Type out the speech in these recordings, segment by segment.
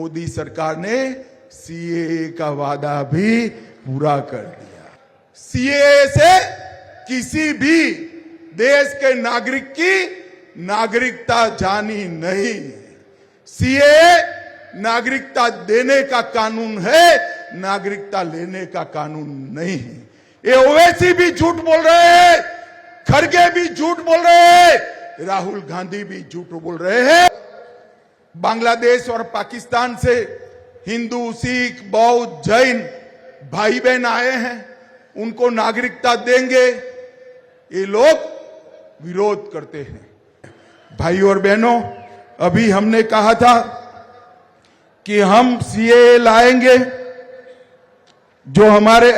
मोदी सरकार ने सीएए का वादा भी पूरा कर दिया। सीएए से किसी भी देश के नागरिक की नागरिकता जानी नहीं है। सीएए नागरिकता देने का कानून है, नागरिकता लेने का कानून नहीं है। ये ओवैसी भी झूठ बोल रहे हैं, खड़गे भी झूठ बोल रहे हैं, राहुल गांधी भी झूठ बोल रहे हैं। बांग्लादेश और पाकिस्तान से हिंदू, सिख, बौद्ध, जैन भाई बहन आए हैं, उनको नागरिकता देंगे, ये लोग विरोध करते हैं। भाई और बहनों, अभी हमने कहा था कि हम सीएए लाएंगे। जो हमारे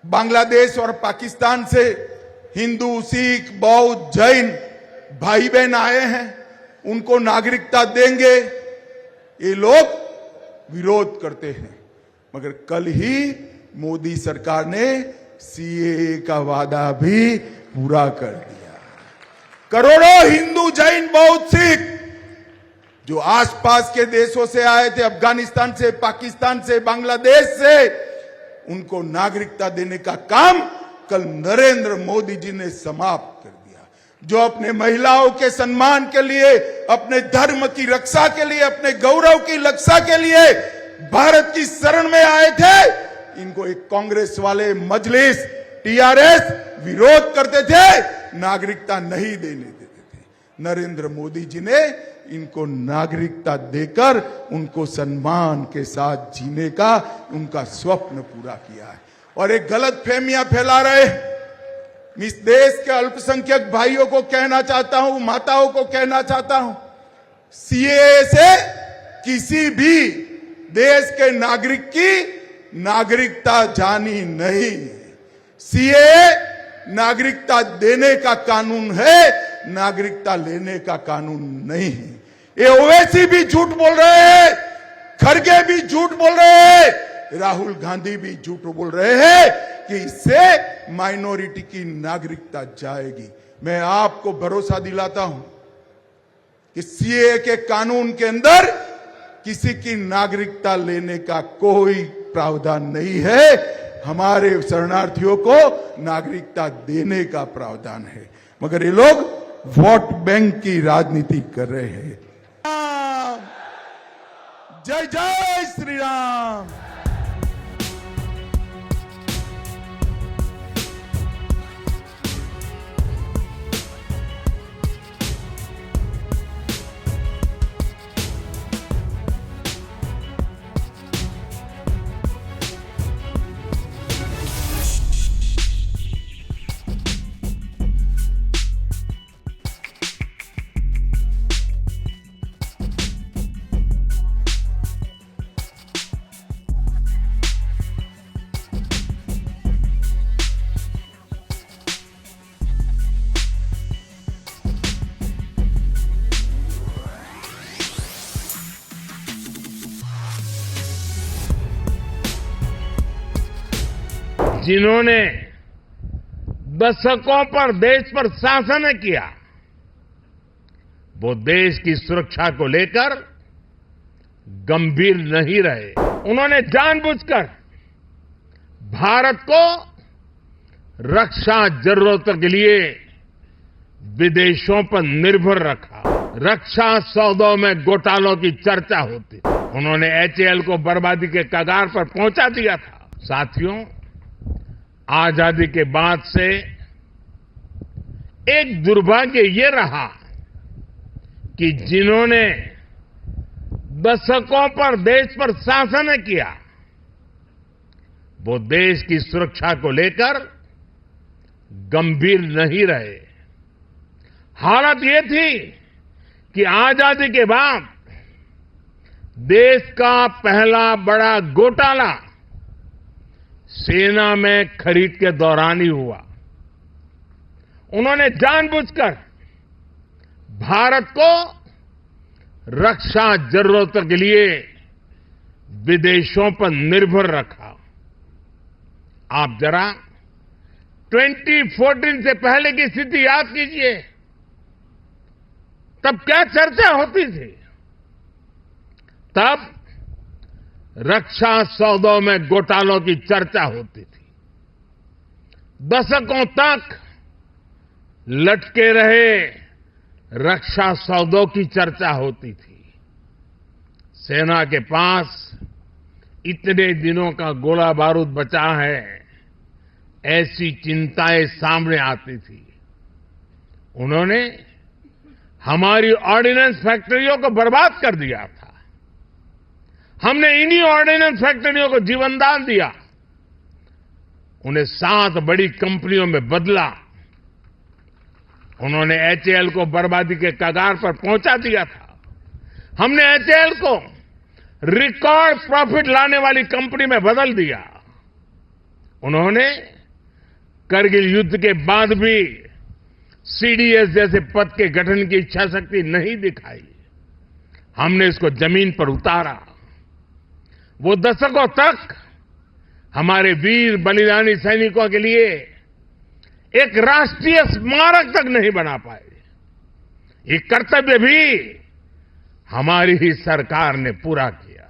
बांग्लादेश और पाकिस्तान से हिंदू, सिख, बौद्ध, जैन भाई बहन आए हैं, उनको नागरिकता देंगे, ये लोग विरोध करते हैं। मगर कल ही मोदी सरकार ने सीएए का वादा भी पूरा कर दिया। करोड़ों हिंदू, जैन, बौद्ध, सिख जो आसपास के देशों से आए थे, अफगानिस्तान से, पाकिस्तान से, बांग्लादेश से, उनको नागरिकता देने का काम कल नरेंद्र मोदी जी ने समाप्त कर दिया। जो अपने महिलाओं के सम्मान के लिए, अपने धर्म की रक्षा के लिए, अपने गौरव की रक्षा के लिए भारत की शरण में आए थे, इनको एक कांग्रेस वाले मजलिस, टीआरएस विरोध करते थे, नागरिकता नहीं देने देते थे। नरेंद्र मोदी जी ने इनको नागरिकता देकर उनको सम्मान के साथ जीने का उनका स्वप्न पूरा किया है। और एक गलत फहमियां फैला रहे, इस देश के अल्पसंख्यक भाइयों को कहना चाहता हूं, माताओं को कहना चाहता हूं, सीएए से किसी भी देश के नागरिक की नागरिकता जानी नहीं है। सीएए नागरिकता देने का कानून है, नागरिकता लेने का कानून नहीं है। ये ओवैसी भी झूठ बोल रहे हैं, खड़गे भी झूठ बोल रहे हैं, राहुल गांधी भी झूठ बोल रहे हैं कि इससे माइनॉरिटी की नागरिकता जाएगी। मैं आपको भरोसा दिलाता हूं कि सीएए के कानून के अंदर किसी की नागरिकता लेने का कोई प्रावधान नहीं है। हमारे शरणार्थियों को नागरिकता देने का प्रावधान है। मगर ये लोग वोट बैंक की राजनीति कर रहे हैं। जय जय श्री राम। जिन्होंने दशकों पर देश पर शासन किया, वो देश की सुरक्षा को लेकर गंभीर नहीं रहे। उन्होंने जानबूझकर भारत को रक्षा जरूरतों के लिए विदेशों पर निर्भर रखा। रक्षा सौदों में घोटालों की चर्चा होती, उन्होंने एचएएल को बर्बादी के कगार पर पहुंचा दिया था। साथियों, आजादी के बाद से एक दुर्भाग्य ये रहा कि जिन्होंने दशकों पर देश पर शासन किया, वो देश की सुरक्षा को लेकर गंभीर नहीं रहे। हालत ये थी कि आजादी के बाद देश का पहला बड़ा घोटाला सेना में खरीद के दौरान ही हुआ। उन्होंने जानबूझकर भारत को रक्षा जरूरतों के लिए विदेशों पर निर्भर रखा। आप जरा 2014 से पहले की स्थिति याद कीजिए, तब क्या चर्चा होती थी। तब रक्षा सौदों में घोटालों की चर्चा होती थी। दशकों तक लटके रहे रक्षा सौदों की चर्चा होती थी। सेना के पास इतने दिनों का गोला बारूद बचा है, ऐसी चिंताएं सामने आती थी। उन्होंने हमारी ऑर्डिनेंस फैक्ट्रियों को बर्बाद कर दिया था। हमने इन्हीं ऑर्डिनेंस फैक्ट्रियों को जीवनदान दिया, उन्हें 7 बड़ी कंपनियों में बदला। उन्होंने एचएएल को बर्बादी के कगार पर पहुंचा दिया था। हमने एचएएल को रिकॉर्ड प्रॉफिट लाने वाली कंपनी में बदल दिया। उन्होंने करगिल युद्ध के बाद भी सीडीएस जैसे पद के गठन की इच्छा शक्ति नहीं दिखाई। हमने इसको जमीन पर उतारा। वो दशकों तक हमारे वीर बलिदानी सैनिकों के लिए एक राष्ट्रीय स्मारक तक नहीं बना पाए। ये कर्तव्य भी हमारी ही सरकार ने पूरा किया।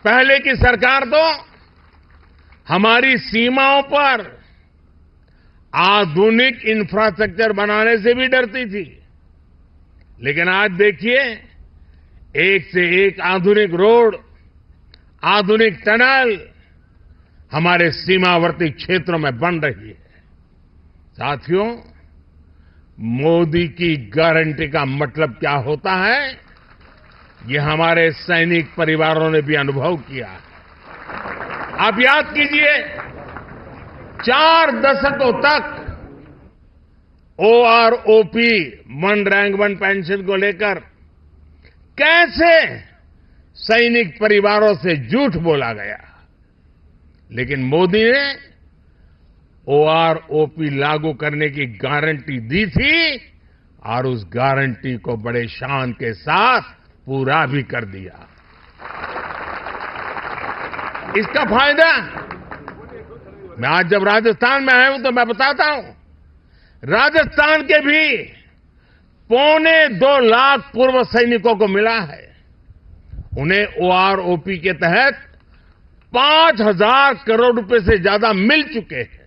पहले की सरकार तो हमारी सीमाओं पर आधुनिक इंफ्रास्ट्रक्चर बनाने से भी डरती थी, लेकिन आज देखिए एक से एक आधुनिक रोड, आधुनिक टनल हमारे सीमावर्ती क्षेत्रों में बन रही है। साथियों, मोदी की गारंटी का मतलब क्या होता है, ये हमारे सैनिक परिवारों ने भी अनुभव किया है। आप याद कीजिए, 4 दशकों तक OROP, one rank one pension को लेकर कैसे सैनिक परिवारों से झूठ बोला गया, लेकिन मोदी ने ओआरओपी लागू करने की गारंटी दी थी और उस गारंटी को बड़े शान के साथ पूरा भी कर दिया। इसका फायदा मैं आज जब राजस्थान में आया हूं तो मैं बताता हूं, राजस्थान के भी 2.25 लाख पूर्व सैनिकों को मिला है। उन्हें ओआरओपी के तहत 5,000 करोड़ रुपए से ज्यादा मिल चुके हैं।